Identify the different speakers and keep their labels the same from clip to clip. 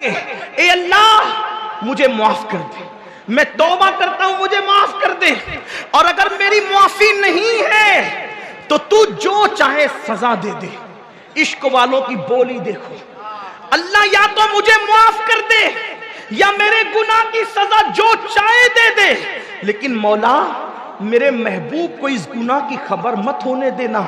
Speaker 1: اے اللہ مجھے معاف کر دے، میں توبہ کرتا ہوں مجھے معاف کر دے، اور اگر میری معافی نہیں ہے تو تو جو چاہے سزا دے دے۔ عشق والوں کی بولی دیکھو، اللہ یا تو مجھے معاف کر دے یا میرے گناہ کی سزا جو چاہے دے دے، لیکن مولا میرے محبوب کو اس گناہ کی خبر مت ہونے دینا،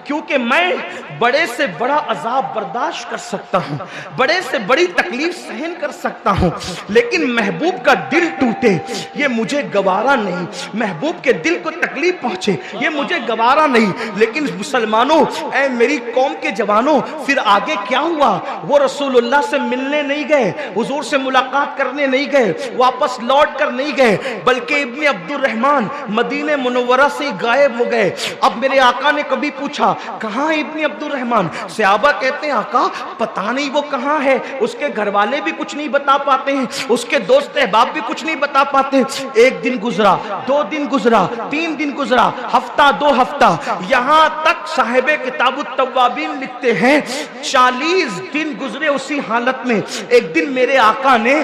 Speaker 1: کیونکہ میں بڑے سے بڑا عذاب برداشت کر سکتا ہوں، بڑے سے بڑی تکلیف سہن کر سکتا ہوں، لیکن محبوب کا دل ٹوٹے یہ مجھے گوارا نہیں، محبوب کے دل کو تکلیف پہنچے یہ مجھے گوارا نہیں۔ لیکن مسلمانوں، اے میری قوم کے جوانوں، پھر آگے کیا ہوا؟ وہ رسول اللہ سے ملنے نہیں گئے، حضور سے ملاقات کرنے نہیں گئے، واپس لوٹ کر نہیں گئے، بلکہ ابن عبد الرحمن مدینہ منورہ سے غائب ہو گئے۔ اب میرے آقا نے کبھی پوچھا کہاں ہے ابن عبد الرحمن؟ صحابہ کہتے ہیں آقا پتہ نہیں وہ کہاں ہے، اس کے گھر والے بھی کچھ نہیں بتا پاتے ہیں، اس کے دوست احباب بھی کچھ نہیں بتا پاتے۔ ایک دن گزرا، 2 دن گزرا، 3 دن گزرا، ہفتہ 2 ہفتہ، یہاں تک صاحب کتاب التوابین لکھتے ہیں 40 دن گزرے اسی حالت میں۔ ایک دن میرے آقا نے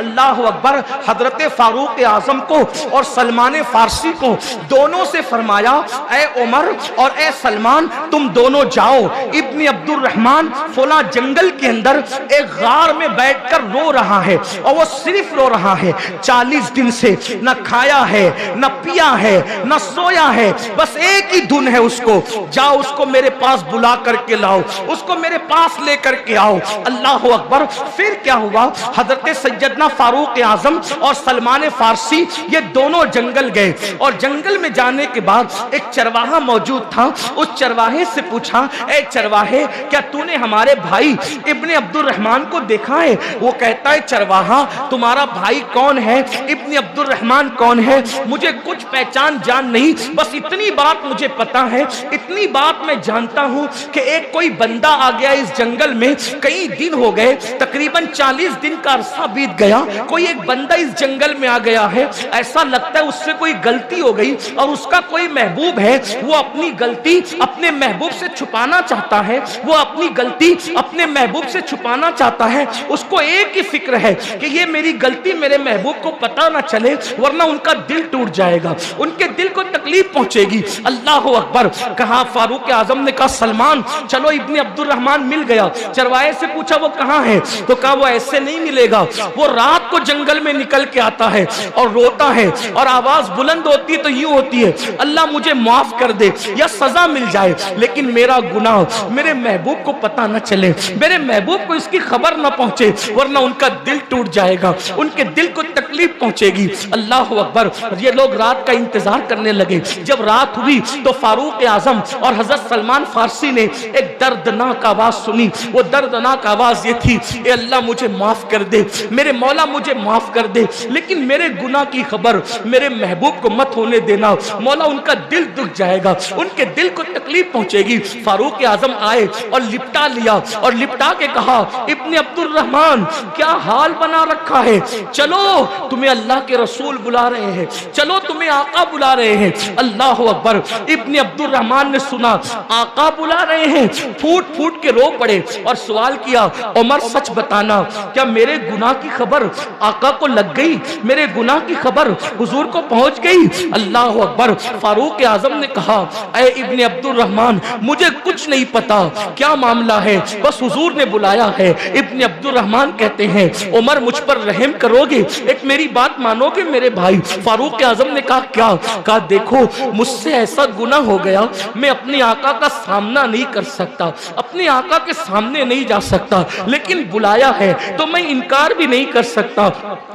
Speaker 1: اللہ اکبر حضرت فاروق اعظم کو اور سلمان فارسی کو دونوں سے فرمایا اے عمر اور اے سلمان تم دونوں جاؤ، ابن عبد الرحمن فلاں جنگل کے اندر ایک غار میں بیٹھ کر رو رہا ہے، اور وہ صرف رو رہا ہے، 40 دن سے نہ کھایا ہے نہ پیا ہے نہ سویا ہے، بس ایک ہی دھن ہے اس کو، جاؤ اس کو میرے پاس بلا کر کے لاؤ، اس کو میرے پاس لے کر کے آؤ۔ اللہ اکبر۔ پھر کیا ہوا؟ حضرت سیدنا فاروق اعظم اور سلمان فارسی یہ دونوں جنگل گئے، اور جنگل میں جانے کے بعد ایک چرواہا موجود تھا، اس چرواہے سے پوچھا اے چرواہے کیا تو نے ہمارے بھائی ابن عبد الرحمن کو دیکھا ہے؟ وہ کہتا ہے چرواہا تمہارا بھائی کون ہے، ابن عبد الرحمن کون ہے؟ مجھے کچھ پہچان جان نہیں، بس اتنی بات مجھے پتا ہے، اتنی بات میں جانتا ہوں کہ ایک کوئی بندہ آ گیا اس جنگل میں، کئی دن ہو گئے، تقریباً 40 دن کا عرصہ بیت گیا، کوئی ایک بندہ اس جنگل میں آ گیا ہے، ایسا لگتا ہے اس سے کوئی غلطی ہو گئی، اور اس کا کوئی محبوب ہے، وہ اپنی غلطی اپنے محبوب سے چھپانا چاہتا ہے، وہ اپنی غلطی اپنے محبوب سے چھپانا چاہتا ہے، اس کو ایک ہی فکر ہے کہ یہ میری غلطی میرے محبوب کو پتہ نہ چلے ورنہ ان کا دل ٹوٹ جائے گا، ان کے دل کو تکلیف پہنچے گی۔ اللہ اکبر۔ کہا فاروق اعظم نے کہا سلمان چلو ابن عبد الرحمن مل گیا۔ چرواہے سے پوچھا وہ کہاں ہے؟ تو کہا وہ ایسے نہیں ملے گا، وہ رات کو جنگل میں نکل کے آتا ہے اور روتا ہے، اور آواز بلند ہوتی ہے تو یوں ہوتی ہے اللہ مجھے معاف کر دے یا سزا مل جائے، لیکن میرا گناہ میرے محبوب کو پتہ نہ چلے، میرے محبوب کو اس کی خبر نہ پہنچے ورنہ ان کا دل ٹوٹ جائے گا، ان کے دل کو تکلیف پہنچے گی۔ اللہ اکبر۔ یہ لوگ رات کا انتظار کرنے لگے۔ جب رات ہوئی تو فاروق اعظم اور حضرت سلمان فارسی نے ایک دردناک آواز سنی۔ وہ دردناک آواز یہ تھی اے اللہ مجھے معاف کر دے، میرے مولا مجھے معاف کر دے، لیکن میرے گناہ کی خبر میرے محبوب کو مت ہونے دینا، مولا ان کا دل دکھ جائے گا، ان کے دل کو تکلیف پہنچے گی۔ فاروق اعظم آئے اور لپٹا لیا، اور لپٹا کے کہا ابن عبد الرحمن کیا حال بنا رکھا ہے، چلو تمہیں اللہ کے رسول بلا رہے ہیں، چلو تمہیں آقا بلا رہے ہیں۔ اللہ اکبر۔ ابن عبد الرحمن نے سنا آقا بلا رہے ہیں، پھوٹ پھوٹ کے رو پڑے اور سوال کیا عمر سچ بتانا کیا میرے گناہ کی خبر آقا کو لگ گئی، میرے گناہ کی خبر حضور کو پہنچ گئی؟ اللہ اکبر۔ فاروق اعظم نے کہا اے ابن عبد الرحمن مجھے کچھ نہیں پتا کیا معاملہ ہے، بس حضور نے بلایا ہے۔ ابن عبد الرحمن کہتے ہیں عمر مجھ پر رحم کرو گے، ایک میری بات مانو گے میرے بھائی؟ فاروق اعظم نے کہا کیا؟ کہا دیکھو مجھ سے ایسا گناہ ہو گیا، میں اپنے آقا کا سامنا نہیں کر سکتا، اپنے آقا کے سامنے نہیں جا سکتا، لیکن بلایا ہے تو میں انکار بھی نہیں کر سکتا۔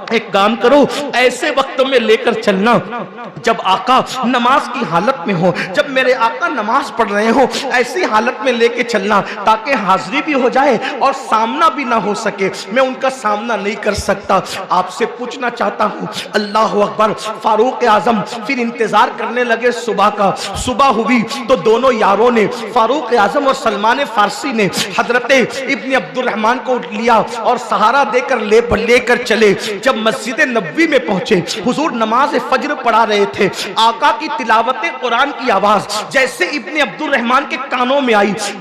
Speaker 1: ایک کام کرو ایسے وقت میں لے کر چلنا جب آقا نماز کی حالت میں ہو، جب میرے آقا نماز پڑھ رہے ہو، ایسی حالت میں لے کے چلنا تاکہ حاضری بھی ہو جائے اور سامنا بھی نہ ہو سکے، میں ان کا سامنا نہیں کر سکتا۔ آپ سے پوچھنا چاہتا ہوں۔ اللہ اکبر۔ فاروق اعظم پھر انتظار کرنے لگے صبح کا۔ صبح ہوئی تو دونوں یاروں نے فاروق اعظم اور سلمان فارسی نے حضرت ابن عبد الرحمن کو لیا اور سہارا دے کر لے کر چلے۔ جب مسجد نبوی میں پہنچے حضور نماز فجر پڑھا رہے تھے، آقا کی تلاوت قرآن کی آواز جیسے ابن عبد الرحمن کے کانوں میں آئی،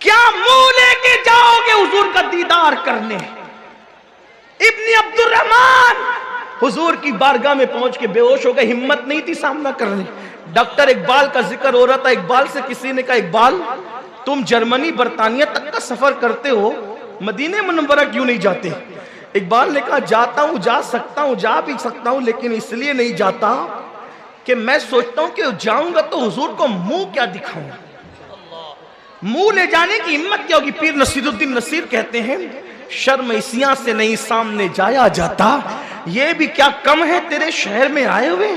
Speaker 1: کیا منہ لے کے جاؤ گے حضور کا دیدار کرنے؟ ابن عبد الرحمن حضور کی بارگاہ میں پہنچ کے بے ہوش ہو گئے، ہمت نہیں تھی سامنا کرنے۔ ڈاکٹر اقبال کا ذکر ہو رہا تھا، اقبال سے کسی نے کہا اقبال تم جرمنی برطانیہ تک کا سفر کرتے ہو، مدینہ منورہ کیوں نہیں جاتے؟ اقبال نے کہا جاتا ہوں، جا سکتا ہوں، جا بھی سکتا ہوں، لیکن اس لیے نہیں جاتا کہ میں سوچتا ہوں کہ جاؤں گا تو حضور کو منہ کیا دکھاؤں، منہ لے جانے کی ہمت کیا ہوگی؟ پیر نصیر الدین نصیر کہتے ہیں شرم اسیاں سے نہیں سامنے جایا جاتا، یہ بھی کیا کم ہے تیرے شہر میں آئے ہوئے۔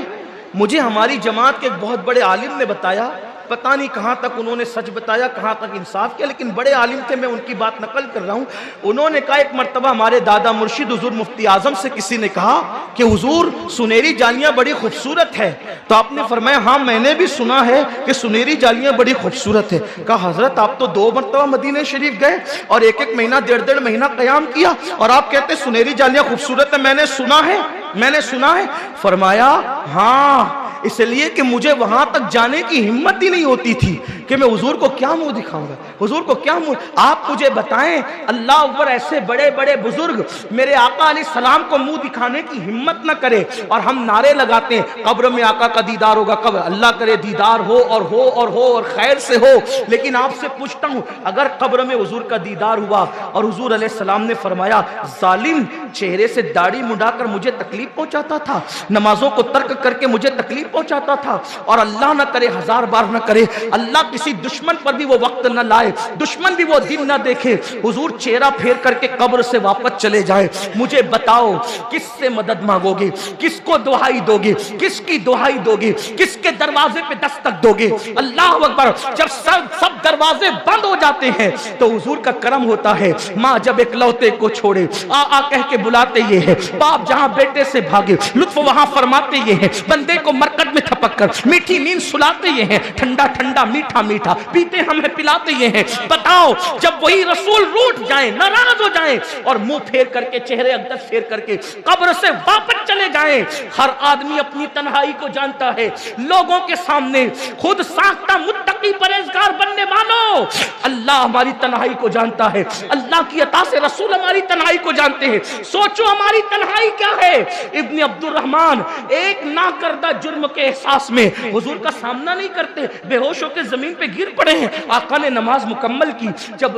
Speaker 1: مجھے ہماری جماعت کے ایک بہت بڑے عالم نے بتایا، پتہ نہیں کہاں تک انہوں نے سچ بتایا، کہاں تک انصاف کیا، لیکن بڑے عالم تھے، میں ان کی بات نقل کر رہا ہوں۔ انہوں نے کہا ایک مرتبہ ہمارے دادا مرشد حضور مفتی اعظم سے کسی نے کہا کہ حضور سنہری جالیاں بڑی خوبصورت ہے، تو آپ نے فرمایا ہاں میں نے بھی سنا ہے کہ سنہری جالیاں بڑی خوبصورت ہے۔ کہا حضرت آپ تو 2 مرتبہ مدینہ شریف گئے اور 1 مہینہ 1.5 مہینہ قیام کیا اور آپ کہتے ہیں سنہری جالیاں خوبصورت ہے، میں نے سنا ہے، میں نے سنا ہے۔ فرمایا ہاں اس لیے کہ مجھے وہاں تک جانے کی ہمت ہی نہیں ہوتی تھی کہ میں حضور کو کیا منہ دکھاؤں گا، حضور کو کیا منہ۔ آپ مجھے بتائیں اللہ اکبر، ایسے بڑے بڑے بزرگ میرے آقا علیہ السلام کو منہ دکھانے کی ہمت نہ کرے اور ہم نعرے لگاتے ہیں قبر میں آقا کا دیدار ہوگا، قبر اللہ کرے دیدار ہو اور خیر سے ہو۔ لیکن آپ سے پوچھتا ہوں اگر قبر میں حضور کا دیدار ہوا اور حضور علیہ السلام نے فرمایا ظالم چہرے سے داڑھی مڈا کر مجھے تکلیف پہنچاتا تھا، نمازوں کو ترک کر کے مجھے تکلیف پہنچاتا تھا، اور اللہ نہ کرے 1000 بار نہ کرے اللہ کسی دشمن پر بھی وہ وقت نہ لائے، دشمن بھی وہ دن نہ دیکھے، حضور چہرہ پھیر کر کے قبر سے واپس چلے جائے، مجھے بتاؤ کس سے مدد مانگو گے، کس کو دعائی دو گے، کس کی دعائی دو گے، کس کے دروازے پہ دستک دو گے؟ اللہ اکبر، جب سب دروازے بند ہو جاتے ہیں تو حضور کا کرم ہوتا ہے۔ ماں جب ایک لوتے کو چھوڑے آ کہہ کے بلاتے یہ ہے، باپ جہاں بیٹے سے بھاگے لطف وہاں فرماتے یہ ہے، بندے کو مرکز میں تھپک کر میٹھی نیند سلاتے یہ ہیں، ٹھنڈا ٹھنڈا میٹھا میٹھا پیتے ہمیں پلاتے یہ ہیں۔ بتاؤ جب وہی رسول روٹ جائیں، ناراض ہو جائیں اور منہ پھیر کر کے چہرے اقدس پھیر کر کے قبر سے واپس چلے جائیں، ہر آدمی اپنی تنہائی کو جانتا ہے، لوگوں کے سامنے خود ساختہ متقی پرہیزگار بننے والوں، اللہ ہماری تنہائی کو جانتا ہے، اللہ کی عطا سے رسول ہماری تنہائی کو جانتے ہیں۔ سوچو ہماری تنہائی کیا ہے؟ ابن عبد الرحمن ایک نہ کردہ جرم کے احساس میں حضور کا سامنا نہیں کرتے، بے ہوش ہو کے زمین پہ گر پڑے ہیں۔ آقا نے نماز مکمل کی، جب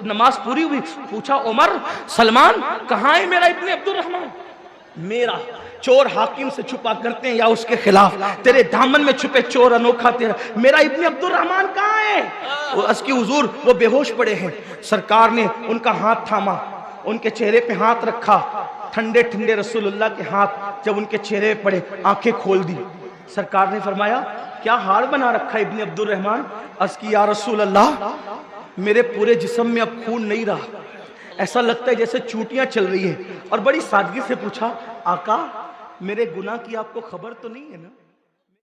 Speaker 1: نماز پوری ہوئی پوچھا عمر سلمان کہاں ہے میرا ابن عبد الرحمن؟ میرا چور حاکم سے چھپا کرتے ہیں یا اس کے خلاف، تیرے دامن میں چھپے چور انوکھا تیرا، میرا ابن عبد الرحمن کہاں ہے؟ اس کی حضور وہ بے ہوش پڑے ہیں، سرکار نے ان کا ہاتھ تھاما، ان کے چہرے پہ ہاتھ رکھا، ٹھنڈے ٹھنڈے رسول اللہ کے ہاتھ جب ان کے چہرے پہ پڑے آنکھیں کھول دی، سرکار نے فرمایا کیا حال بنا رکھا ابن عبد الرحمن؟ عرض کی یا رسول اللہ میرے پورے جسم میں اب خون نہیں رہا، ایسا لگتا ہے جیسے چوٹیاں چل رہی ہیں، اور بڑی سادگی سے پوچھا آقا میرے گناہ کی آپ کو خبر تو نہیں ہے نا؟